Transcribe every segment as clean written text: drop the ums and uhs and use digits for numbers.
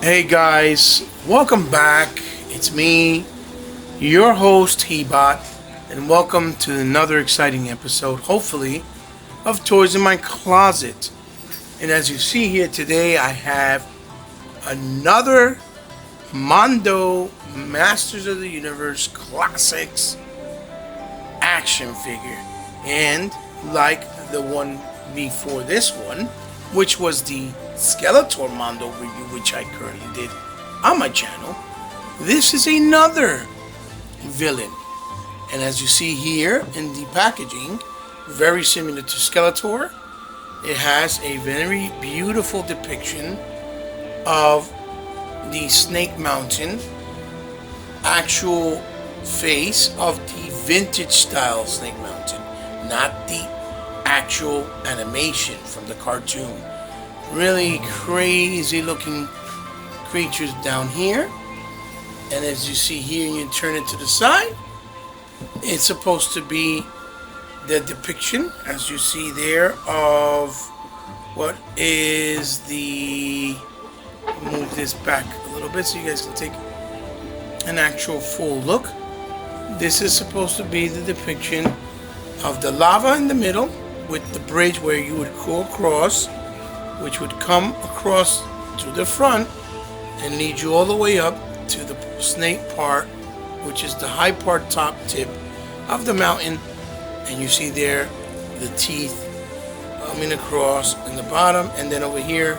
Hey guys, welcome back. It's me, your host Hebot, and welcome to another exciting episode, hopefully, of Toys in My Closet. And as you see here today, I have another Mondo Masters of the Universe Classics action figure. And like the one before this one, which was the Skeletor Mondo review, which I currently did on my channel, this is another villain. And as you see here in the packaging, very similar to Skeletor, it has a very beautiful depiction of the Snake Mountain actual face of the vintage style Snake Mountain, not the actual animation from the cartoon. Really crazy looking creatures down here. And as you see here, you turn it to the side, it's supposed to be the depiction, as you see there, of what is the... move this back a little bit so you guys can take an actual full look. This is supposed to be the depiction of the lava in the middle with the bridge where you would go across, which would come across to the front and lead you all the way up to the snake part, which is the high part, top tip of the mountain. And you see there the teeth coming across in the bottom, and then over here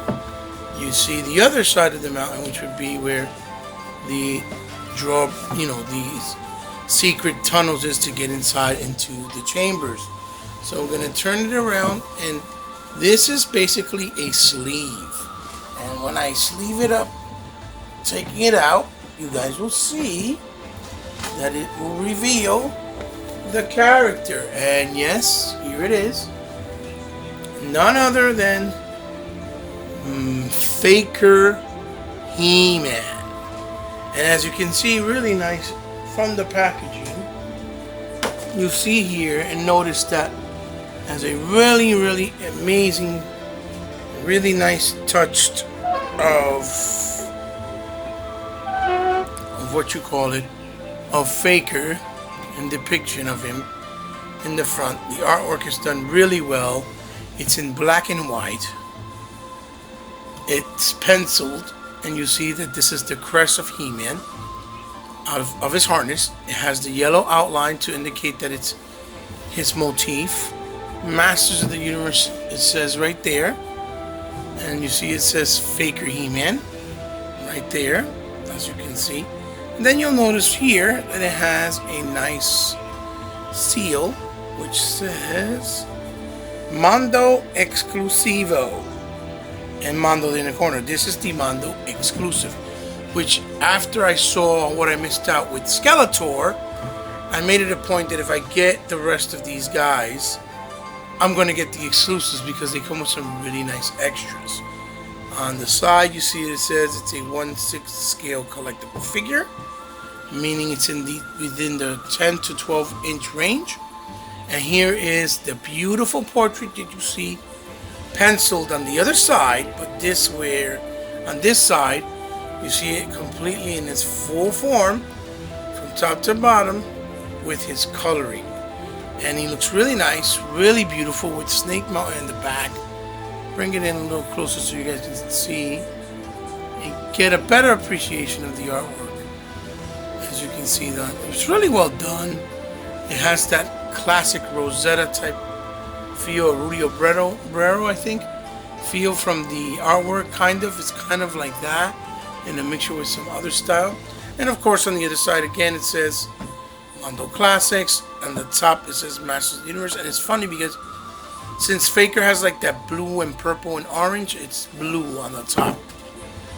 you see the other side of the mountain, which would be where the these secret tunnels is to get inside into the chambers. So we're going to turn it around, and this is basically a sleeve. And when I sleeve it up, taking it out, you guys will see that it will reveal the character. And yes, here it is. None other than Faker He-Man. And as you can see, really nice from the packaging. You see here and notice that has a really amazing, really nice touch of what you call it, of Faker, and depiction of him in the front. The artwork is done really well. It's in black and white. It's penciled, and you see that this is the crest of He-Man, of his harness. It has the yellow outline to indicate that it's his motif. Masters of the Universe, it says right there. And you see it says Faker He-Man right there, as you can see. And then you'll notice here that it has a nice seal which says Mondo Exclusivo, and Mondo in the corner. This is the Mondo exclusive, which after I saw what I missed out with Skeletor, I made it a point that if I get the rest of these guys, I'm going to get the exclusives because they come with some really nice extras. On the side, you see it says it's a 1/6 scale collectible figure, meaning it's within the 10 to 12 inch range. And here is the beautiful portrait that you see penciled on the other side, but on this side you see it completely in its full form from top to bottom with his coloring. And he looks really nice, really beautiful, with Snake Mountain in the back. Bring it in a little closer so you guys can see and get a better appreciation of the artwork. As you can see, that it's really well done. It has that classic Rosetta type feel, Rudy Obrero, I think, feel from the artwork, kind of. It's kind of like that in a mixture with some other style. And of course on the other side again it says Mondo Classics. On the top it says Masters of the Universe. And it's funny because since Faker has like that blue and purple and orange, it's blue on the top.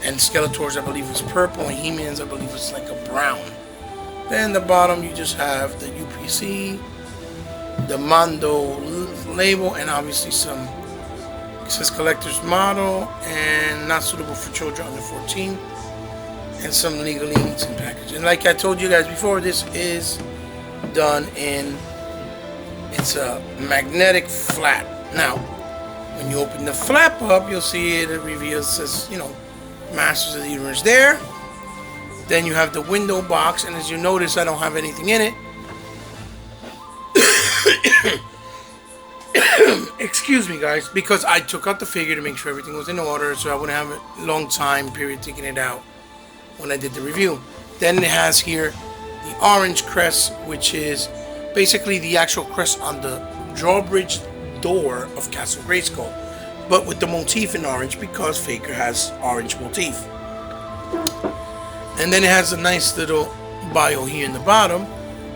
And Skeletor's, I believe, is purple, and He-Man's, I believe, is like a brown. Then the bottom you just have the UPC, the Mondo label, and obviously some, it says collector's model and not suitable for children under 14, and some legalese and package. And like I told you guys before, this is done in, it's a magnetic flat. Now when you open the flap up, you'll see it reveals, says, Masters of the Universe there. Then you have the window box, and as you notice, I don't have anything in it. Excuse me, guys, because I took out the figure to make sure everything was in order, so I wouldn't have a long time period taking it out when I did the review. Then it has here the orange crest, which is basically the actual crest on the drawbridge door of Castle Grayskull, but with the motif in orange because Faker has orange motif. And then it has a nice little bio here in the bottom,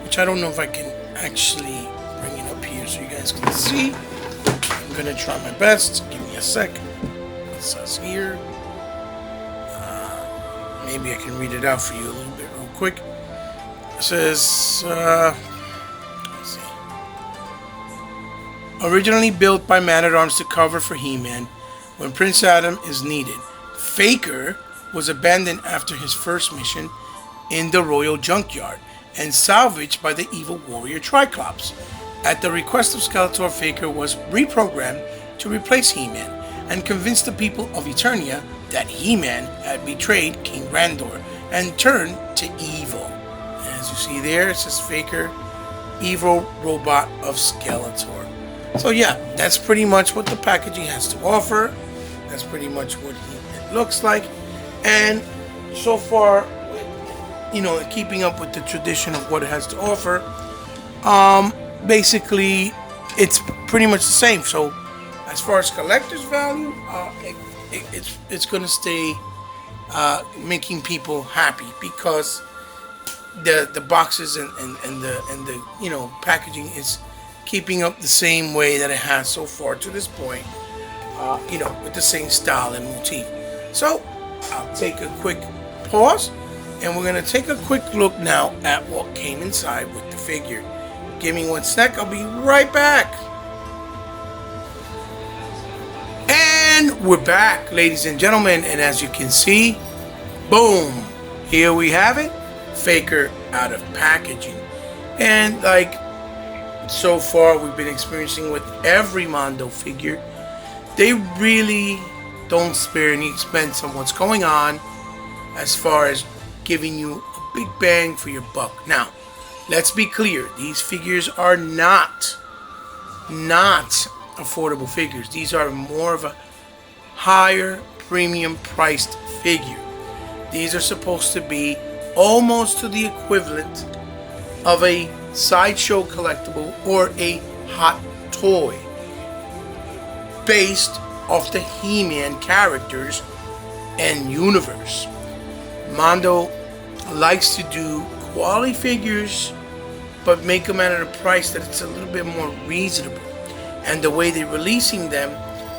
which I don't know if I can actually bring it up here so you guys can see. I'm gonna try my best. Give me a sec. It says here. Maybe I can read it out for you a little bit real quick. It says, let's see. Originally built by Man-at-Arms to cover for He-Man when Prince Adam is needed, Faker was abandoned after his first mission in the Royal Junkyard and salvaged by the evil warrior Triclops. At the request of Skeletor, Faker was reprogrammed to replace He-Man and convince the people of Eternia that He-Man had betrayed King Randor and turned to evil. As you see there, it says Faker, evil robot of Skeletor. So yeah, that's pretty much what the packaging has to offer. That's pretty much what it looks like. And so far, you know, keeping up with the tradition of what it has to offer, basically, it's pretty much the same. So as far as collector's value, it's going to stay making people happy because the boxes and the you know packaging is keeping up the same way that it has so far to this point, you know, with the same style and motif. So I'll take a quick pause and we're going to take a quick look now at what came inside with the figure. Give me one sec, I'll be right back. And we're back, ladies and gentlemen, and as you can see, boom, here we have it, Faker out of packaging. And like so far we've been experiencing with every Mondo figure, they really don't spare any expense on what's going on as far as giving you a big bang for your buck. Now, let's be clear, these figures are not affordable figures. These are more of a higher premium priced figure. These are supposed to be almost to the equivalent of a sideshow collectible or a hot toy based off the He-Man characters and universe. Mondo likes to do quality figures but make them at a price that it's a little bit more reasonable, and the way they're releasing them,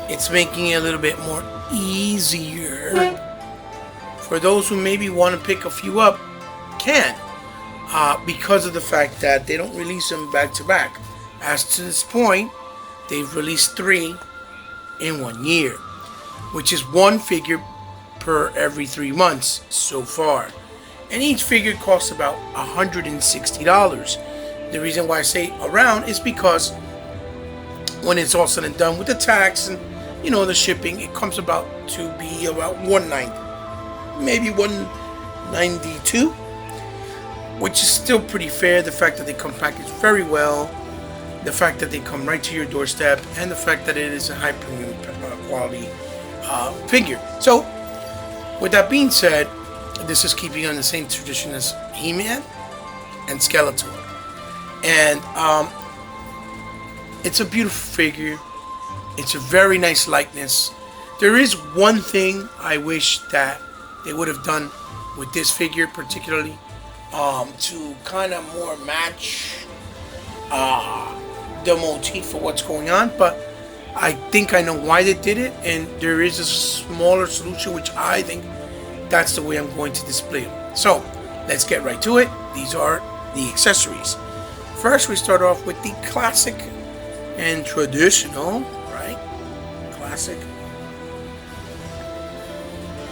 it's making it a little bit more easier for those who maybe want to pick a few up can, because of the fact that they don't release them back to back. As to this point, they've released 3 in 1 year, which is 1 figure per every 3 months so far, and each figure costs about $160. The reason why I say around is because when it's all said and done with the tax and you know the shipping, it comes about to be about $190, maybe $192, which is still pretty fair. The fact that they come packaged very well, the fact that they come right to your doorstep, and the fact that it is a high premium quality figure. So with that being said, this is keeping on the same tradition as He-Man and Skeletor, and it's a beautiful figure. It's a very nice likeness. There is one thing I wish that they would have done with this figure particularly, to kind of more match the motif for what's going on, but I think I know why they did it, and there is a smaller solution which I think that's the way I'm going to display them. So let's get right to it. These are the accessories. First, we start off with the classic and traditional, right? Classic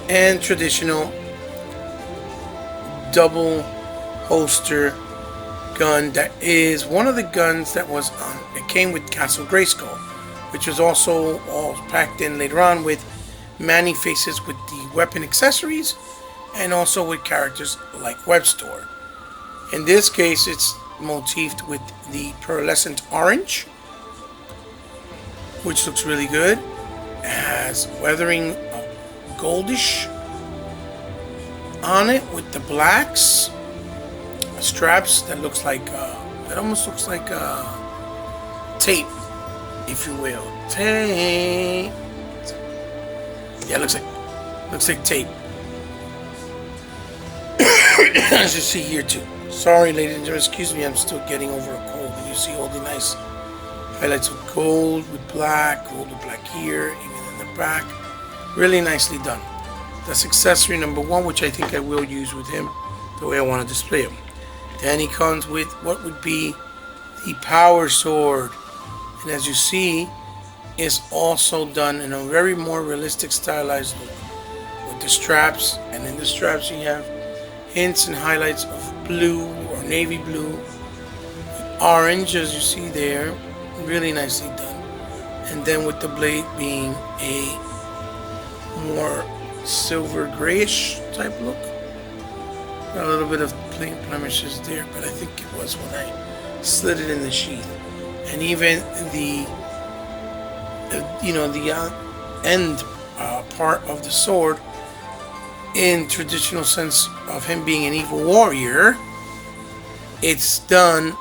and traditional double holster gun. That is one of the guns that was it came with Castle Grayskull, which was also all packed in later on with Manny faces with the weapon accessories and also with characters like Web Store. In this case, it's motifed with the pearlescent orange, which looks really good. It has weathering goldish on it with the blacks, straps that looks like it almost looks like tape, if you will. Tape. Yeah, looks like tape. As you see here too. Sorry, ladies and gentlemen, excuse me, I'm still getting over a cold. And you see all the nice highlights with gold, with black, gold with black here, even in the back. Really nicely done. That's accessory number 1, which I think I will use with him the way I want to display him. Then he comes with what would be the power sword. And as you see, it's also done in a very more realistic stylized look. With the straps, and in the straps you have hints and highlights of blue or navy blue, orange as you see there, really nicely done. And then with the blade being a more silver grayish type look. Got a little bit of plain blemishes there, but I think it was when I slid it in the sheath. And even the end part of the sword, in traditional sense of him being an evil warrior, it's done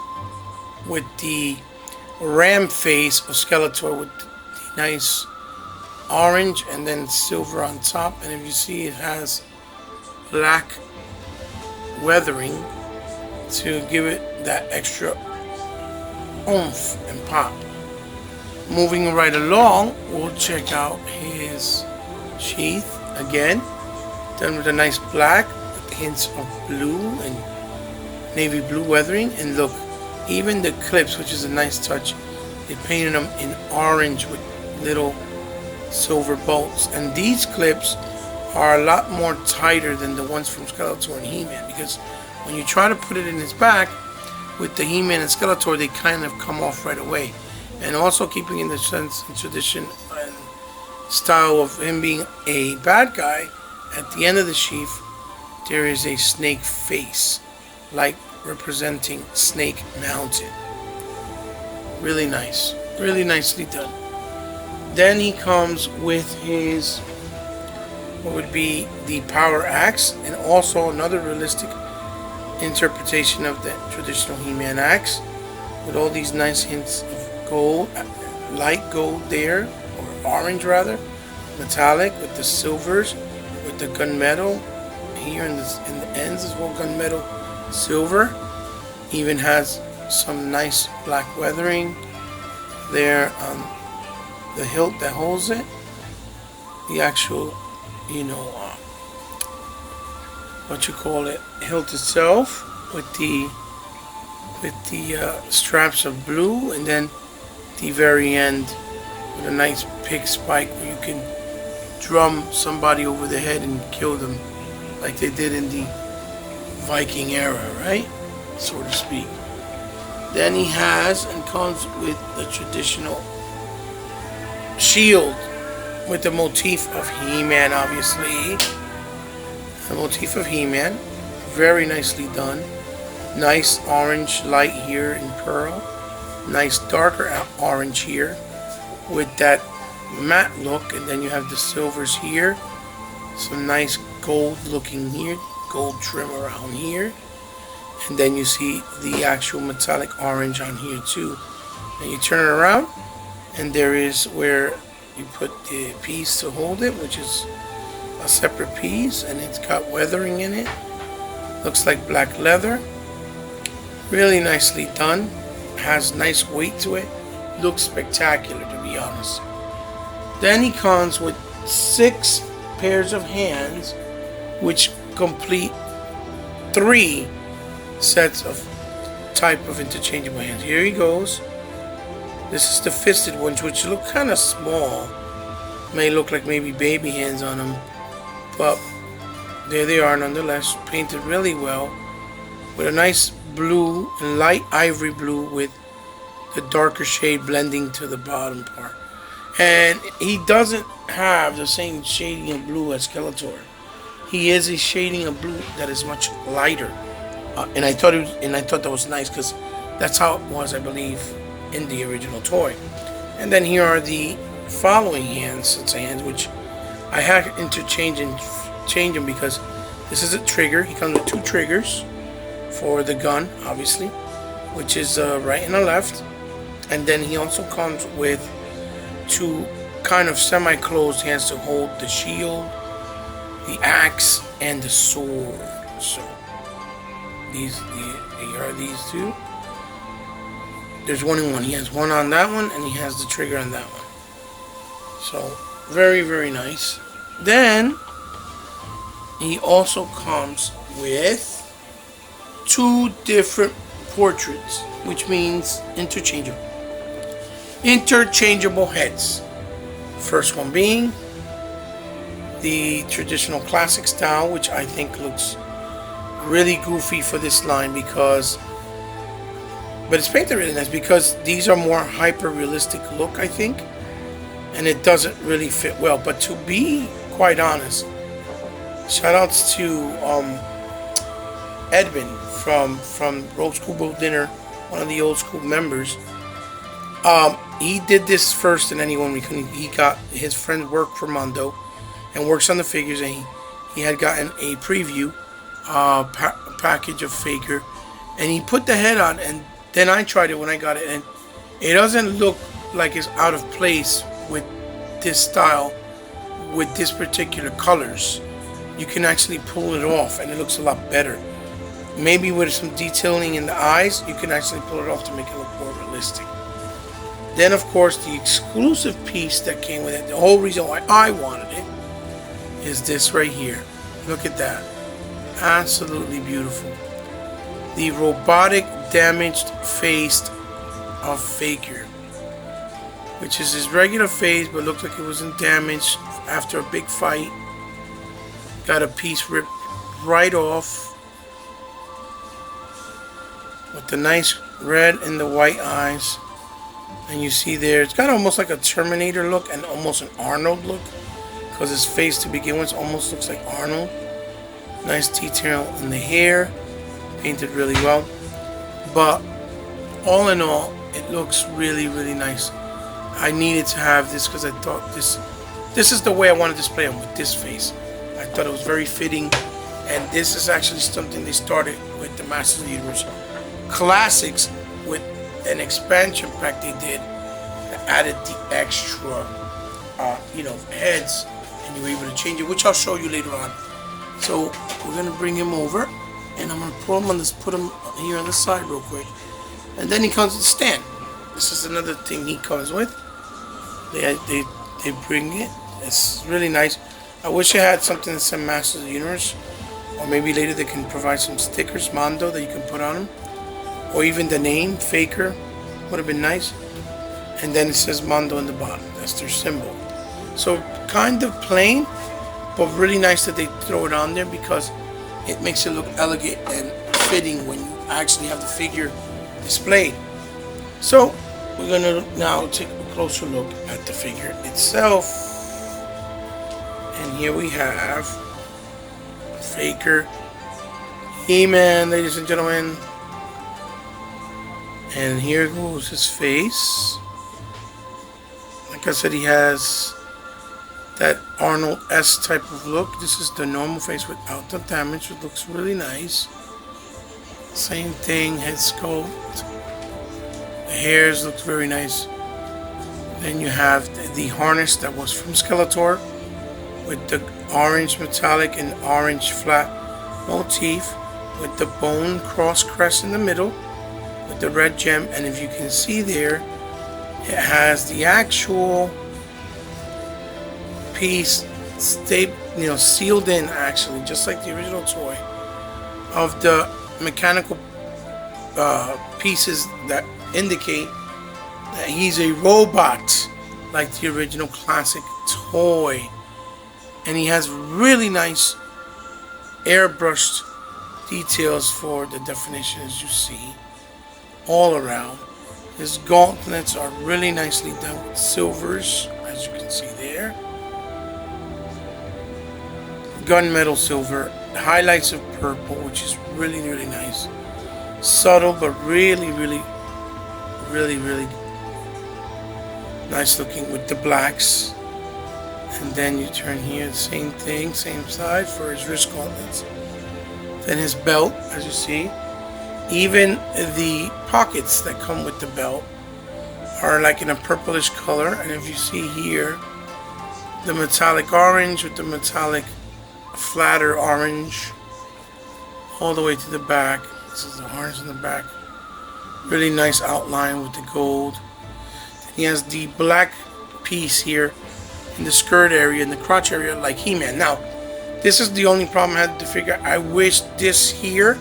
with the ram face of Skeletor with the nice orange and then silver on top. And if you see, it has black weathering to give it that extra oomph and pop. Moving right along, we'll check out his sheath again, done with a nice black with hints of blue and navy blue weathering. And look, even the clips, which is a nice touch, they painted them in orange with little silver bolts. And these clips are a lot more tighter than the ones from Skeletor and He-Man, because when you try to put it in his back with the He-Man and Skeletor, they kind of come off right away. And also keeping in the sense and tradition and style of him being a bad guy, at the end of the sheath there is a snake face, like representing Snake Mountain. Really nice, really nicely done. Then he comes with his, what would be the power axe, and also another realistic interpretation of the traditional He-Man axe, with all these nice hints of gold, light gold there, or orange rather, metallic with the silvers, with the gunmetal here in the ends as well, gunmetal silver. Even has some nice black weathering there on the hilt that holds it. The actual, what you call it, hilt itself, with the straps of blue, and then the very end with a nice pig spike where you can drum somebody over the head and kill them like they did in the Viking era, right? So to speak. Then he has and comes with the traditional shield with the motif of He-Man, obviously. The motif of He-Man, very nicely done. Nice orange light here in pearl. Nice darker orange here with that matte look, and then you have the silvers here. Some nice gold looking here, gold trim around here. And then you see the actual metallic orange on here too. And you turn it around, and there is where you put the piece to hold it, which is a separate piece, and it's got weathering in it. Looks like black leather. Really nicely done. Has nice weight to it. Looks spectacular, to be honest. Then he comes with 6 pairs of hands, which complete 3 sets of type of interchangeable hands. Here he goes. This is the fisted ones, which look kind of small. May look like maybe baby hands on them, but there they are nonetheless. Painted really well with a nice blue and light ivory blue with the darker shade blending to the bottom part. And he doesn't have the same shading of blue as Skeletor. He is a shading of blue that is much lighter, and I thought that was nice because that's how it was, I believe, in the original toy. And then here are the following sets of hands, which I had to change them because this is a trigger. He comes with two triggers for the gun, obviously, which is right and a left, and then he also comes with two kind of semi-closed hands to hold the shield, the axe, and the sword. So here are these two. There's one and one. He has one on that one, and he has the trigger on that one. So very, very nice. Then he also comes with two different portraits, which means interchangeable heads. First one being the traditional classic style, which I think looks really goofy for this line but it's painted really nice because these are more hyper realistic look, I think, and it doesn't really fit well. But to be quite honest, shout outs to Edwin from Old School Boat Dinner, one of the old school members. He did this first than anyone. He got his friend work for Mondo and works on the figures, and he had gotten a preview package of Faker, and he put the head on, and then I tried it when I got it, and it doesn't look like it's out of place with this style, with this particular colors. You can actually pull it off, and it looks a lot better. Maybe with some detailing in the eyes, you can actually pull it off to make it look more realistic. Then, of course, the exclusive piece that came with it, the whole reason why I wanted it, is this right here. Look at that. Absolutely beautiful. The robotic damaged face of Faker, which is his regular face, but looked like it wasn't damaged after a big fight. Got a piece ripped right off with the nice red and the white eyes. And you see there, it's got almost like a Terminator look and almost an Arnold look, because his face to begin with almost looks like Arnold. Nice detail in the hair, painted really well. But all in all, it looks really, really nice. I needed to have this because I thought this is the way I want to display him, with this face. I thought it was very fitting, and this is actually something they started with the Masters of the Universe Classics with an expansion pack they did that added the extra, heads, and you were able to change it, which I'll show you later on. So we're gonna bring him over, and I'm gonna put him here on the side real quick, and then he comes with the stand. This is another thing he comes with. They bring it. It's really nice. I wish I had something that said Masters of the Universe, or maybe later they can provide some stickers, Mondo, that you can put on them, or even the name Faker would have been nice. And then it says Mondo in the bottom. That's their symbol. So kind of plain, but really nice that they throw it on there because it makes it look elegant and fitting when you actually have the figure displayed. So we're gonna now take a closer look at the figure itself. And here we have Faker, He-Man, ladies and gentlemen. And here goes his face. Like I said, he has that Arnold S type of look. This is the normal face without the damage. It looks really nice. Same thing, head sculpt. The hairs look very nice. Then you have the harness that was from Skeletor with the orange metallic and orange flat motif with the bone cross crest in the middle with the red gem. And if you can see there, it has the actual piece sealed in, actually, just like the original toy, of the mechanical pieces that indicate that he's a robot like the original classic toy. And he has really nice airbrushed details for the definition, as you see, all around. His gauntlets are really nicely done with silvers. I as you can see there. Gunmetal silver, highlights of purple, which is really, really nice. Subtle, but really, really, really, really nice looking with the blacks. And then you turn here, the same thing, same side for his wrist gauntlets. Then his belt, as you see. Even the pockets that come with the belt are like in a purplish color. And if you see here, the metallic orange with the metallic flatter orange all the way to the back. This is the harness in the back. Really nice outline with the gold. He has the black piece here in the skirt area, in the crotch area, like He-Man. Now, this is the only problem I had to figure. I wish this here,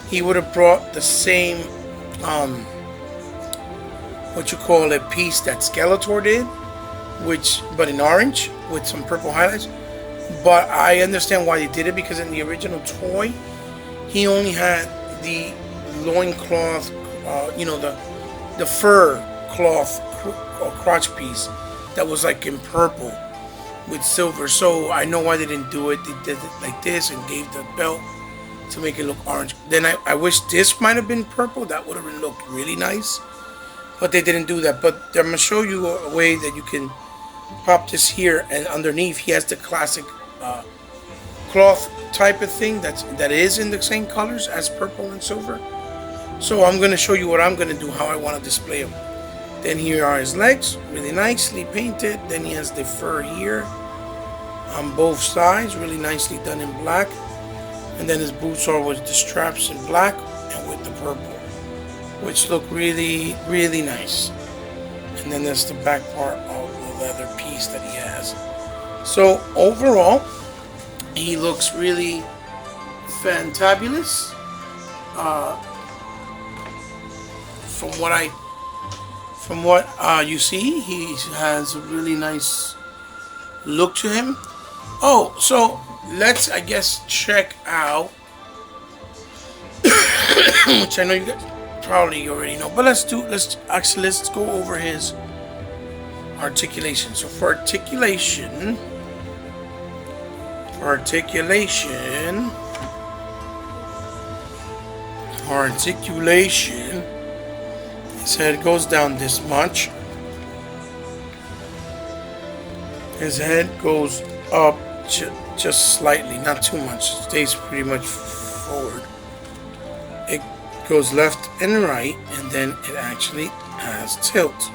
he would have brought the same, what you call a piece that Skeletor did, but in orange with some purple highlights. But I understand why they did it, because in the original toy, he only had the loincloth, the fur cloth or crotch piece that was like in purple with silver. So I know why they didn't do it. They did it like this and gave the belt to make it look orange. Then I wish this might have been purple. That would have looked really nice. But they didn't do that. But I'm going to show you a way that you can pop this here, and underneath he has the classic cloth type of thing that is in the same colors as purple and silver. So I'm going to show you what I'm going to do, how I want to display him. Then here are his legs, really nicely painted. Then he has the fur here on both sides, really nicely done in black. And then his boots are with the straps in black and with the purple, which look really, really nice. And then there's the back part of the leather piece that he has. So overall, he looks really fantabulous. From what you see, he has a really nice look to him. Oh, so let's, I guess, check out, which I know you guys probably already know, but let's go over his articulation. So for articulation, his head goes down this much. His head goes up just slightly, not too much. It stays pretty much forward. It goes left and right, and then it actually has tilt.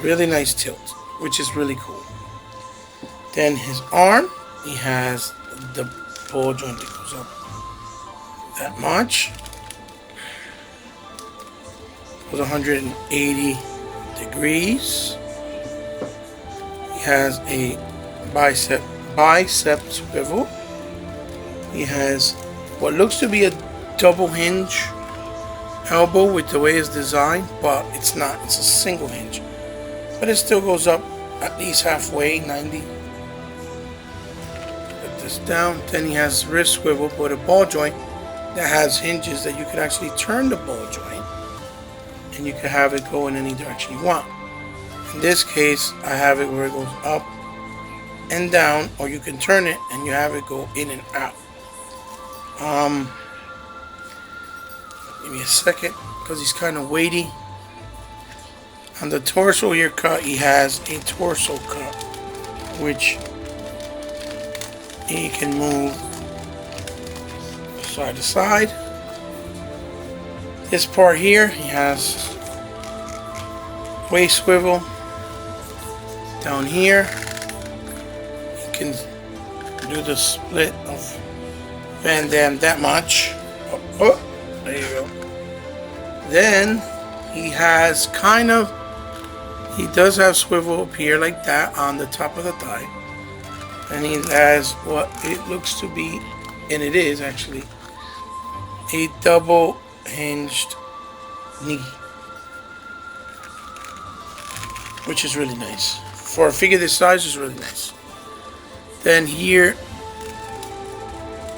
Really nice tilt, which is really cool. Then his arm, he has the ball joint that goes up that much. Goes 180 degrees. He has a bicep swivel. He has what looks to be a double hinge elbow with the way it's designed, but it's not. It's a single hinge, but it still goes up at least halfway, 90. Put this down. Then he has wrist swivel with a ball joint that has hinges that you can actually turn the ball joint, and you can have it go in any direction you want. In this case, I have it where it goes up and down, or you can turn it and you have it go in and out. Give me a second, because he's kind of weighty. On the torso here cut, he has a torso cut, which he can move side to side. This part here, he has waist swivel. Down here, he can do the split of Van Damme that much. Oh, there you go. Then he has he does have swivel up here like that on the top of the thigh. And he has what it looks to be, and it is actually, a double hinged knee, which is really nice. For a figure this size, is really nice. Then here,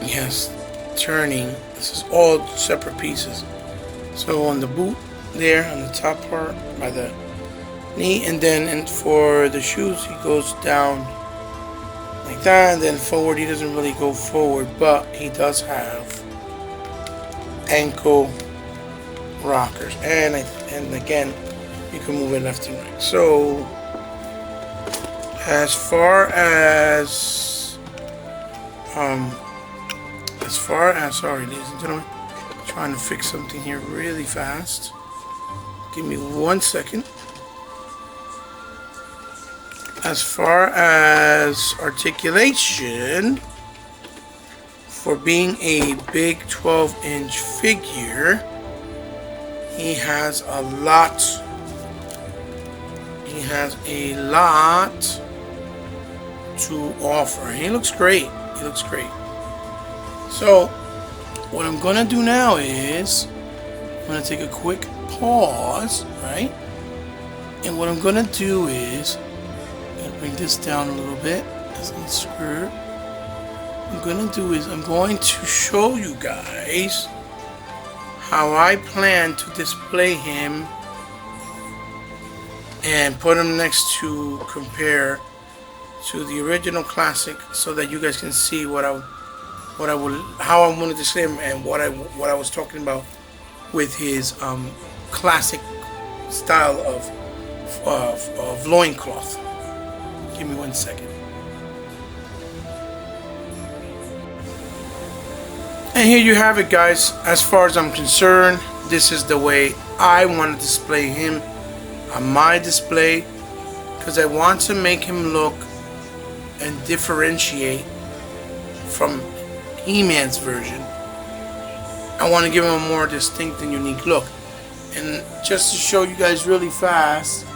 yes, turning. This is all separate pieces. So on the boot there, on the top part, by the knee, and then for the shoes he goes down like that, and then forward he doesn't really go forward, but he does have ankle rockers, and again you can move it left and right. So as far as sorry ladies and gentlemen, trying to fix something here really fast. Give me 1 second. As far as articulation, for being a big 12-inch figure, he has a lot. He has a lot to offer. He looks great. He looks great. So, what I'm gonna do now is I'm gonna take a quick pause, right? And what I'm gonna do is I'm gonna bring this down a little bit as a skirt. What I'm gonna do is I'm going to show you guys how I plan to display him and put him next to compare to the original classic, so that you guys can see how I'm going to display him, and what I was talking about with his classic style of loincloth. Give me 1 second. And here you have it, guys. As far as I'm concerned, this is the way I want to display him on my display, because I want to make him look and differentiate from He-Man's version. I want to give him a more distinct and unique look. And just to show you guys really fast,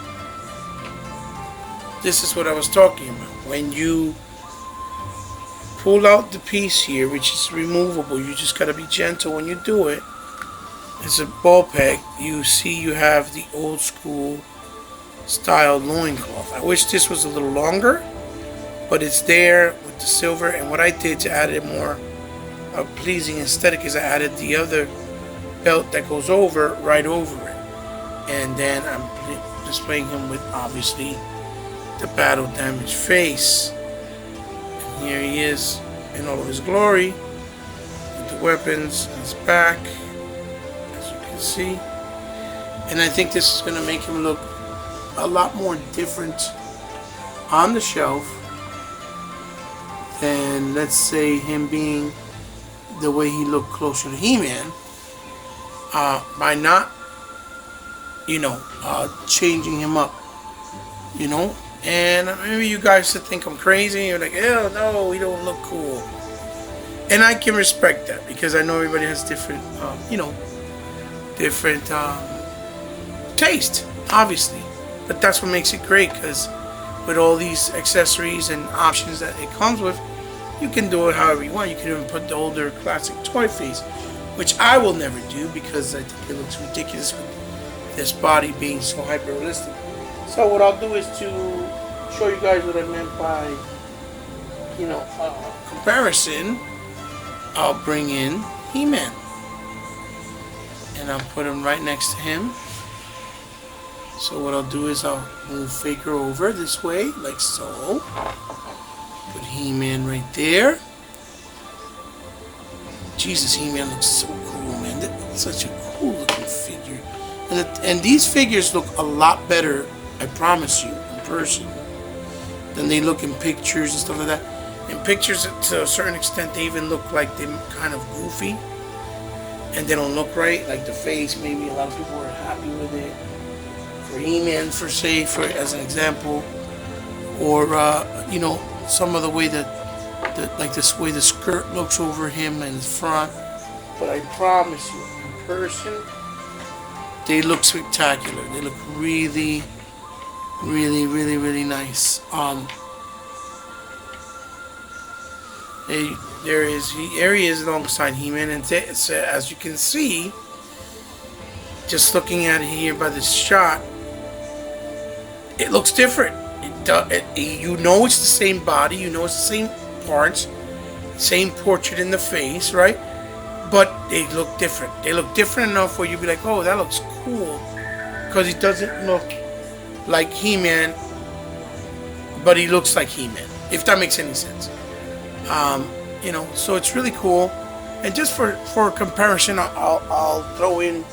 this is what I was talking about. When you pull out the piece here, which is removable, you just got to be gentle when you do it. It's a ball peg. You see you have the old school style loincloth. I wish this was a little longer, but it's there with the silver. And what I did to add it more pleasing aesthetic is I added the other belt that goes right over it. And then I'm displaying him with obviously the battle damaged face. And here he is in all of his glory with the weapons on his back, as you can see. And I think this is going to make him look a lot more different on the shelf than, let's say, him being the way he looked closer to He-Man, by not, changing him up, and maybe you guys should think I'm crazy. You're like, hell no, he don't look cool. And I can respect that, because I know everybody has different, different taste, obviously. But that's what makes it great, because with all these accessories and options that it comes with, you can do it however you want. You can even put the older classic toy face, which I will never do, because I think it looks ridiculous with this body being so hyper realistic. So what I'll do is to show you guys what I meant by, comparison. I'll bring in He-Man, and I'll put him right next to him. So what I'll do is I'll move Faker over this way, like so. Put He-Man right there. Jesus, He-Man looks so cool, man. That's such a cool looking figure. And these figures look a lot better, I promise you, in person than they look in pictures and stuff like that. In pictures, to a certain extent, they even look like they're kind of goofy, and they don't look right. Like the face, maybe a lot of people are happy with it. For He-Man, as an example, or some of the way this way the skirt looks over him in the front. But I promise you, in person, they look spectacular. They look really, really, really, really nice. There he is alongside He-Man, and as you can see, just looking at it here by this shot, it looks different. You know it's the same body, you know it's the same parts, same portrait in the face, right? But they look different. They look different enough where you'd be like, oh, that looks cool, because it doesn't look like He-Man, but he looks like He-Man, if that makes any sense. So it's really cool. And just for comparison, I'll throw in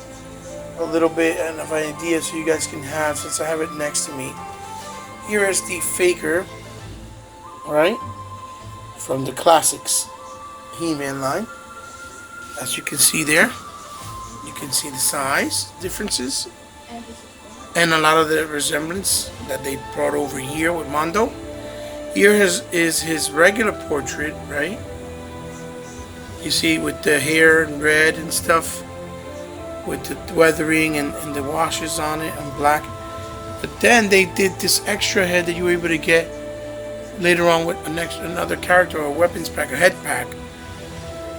a little bit of an idea so you guys can have, since I have it next to me. Here is the Faker, right, from the Classics He-Man line. As you can see there, you can see the size differences and a lot of the resemblance that they brought over here with Mondo. Here is his regular portrait, right? You see, with the hair and red and stuff, with the weathering and the washes on it and black. But then they did this extra head that you were able to get later on with another character, or a weapons pack, a head pack,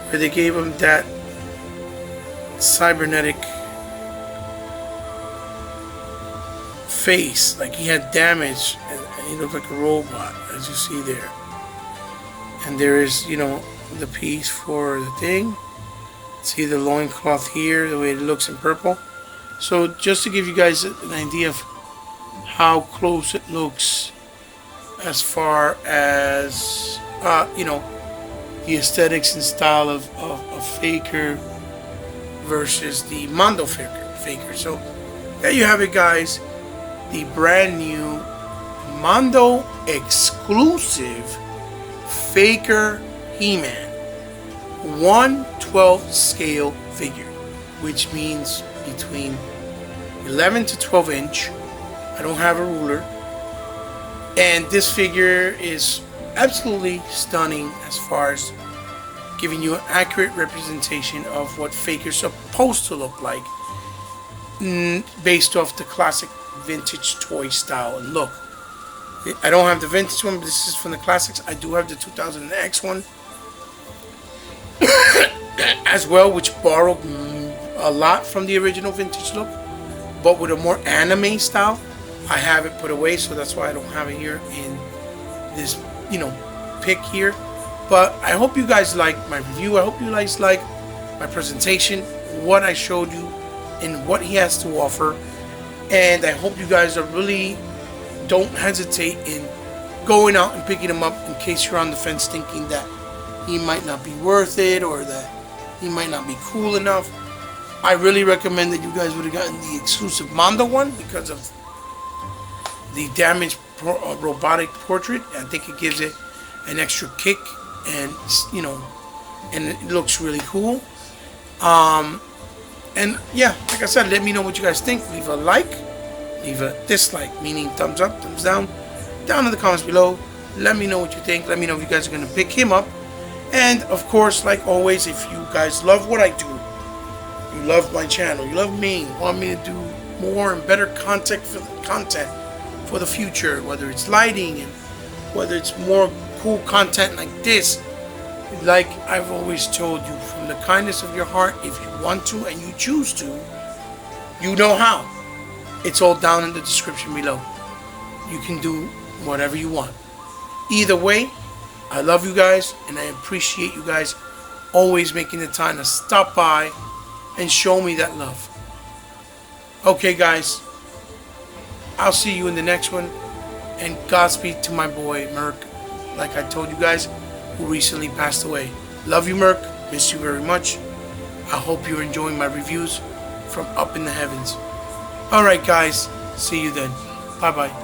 where they gave him that cybernetic face, like he had damage and he looked like a robot, as you see there. And there is, the piece for the thing. See the loincloth here, the way it looks in purple. So just to give you guys an idea of how close it looks as far as the aesthetics and style of Faker versus the Mondo Faker. So there you have it, guys. The brand new Mondo exclusive Faker He-Man 1/12 scale figure, which means between 11 to 12 inch. I don't have a ruler. And this figure is absolutely stunning as far as giving you an accurate representation of what Faker's supposed to look like, based off the classic vintage toy style and look. I don't have the vintage one, but this is from the classics. I do have the 2000X one as well, which borrowed a lot from the original vintage look, but with a more anime style. I have it put away, so that's why I don't have it here in this pick here. But I hope you guys like my review. I hope you guys like my presentation, what I showed you and what he has to offer. And I hope you guys don't hesitate in going out and picking him up, in case you're on the fence thinking that he might not be worth it or that he might not be cool enough. I really recommend that you guys would have gotten the exclusive Mondo one because of the damaged robotic portrait. I think it gives it an extra kick, and and it looks really cool. And yeah, like I said, let me know what you guys think. Leave a like, leave a dislike, meaning thumbs up, thumbs down in the comments below. Let me know what you think. Let me know if you guys are going to pick him up. And of course, like always, if you guys love what I do, you love my channel, you love me, want me to do more and better content for the future, whether it's lighting and whether it's more cool content like this, like I've always told you, from the kindness of your heart, if you want to and you choose to, you know how. It's all down in the description below. You can do whatever you want. Either way, I love you guys, and I appreciate you guys always making the time to stop by and show me that love. Okay, guys, I'll see you in the next one, and Godspeed to my boy Merc, like I told you guys, who recently passed away. Love you, Merc. Miss you very much. I hope you're enjoying my reviews from up in the heavens. Alright, guys, see you then. Bye bye.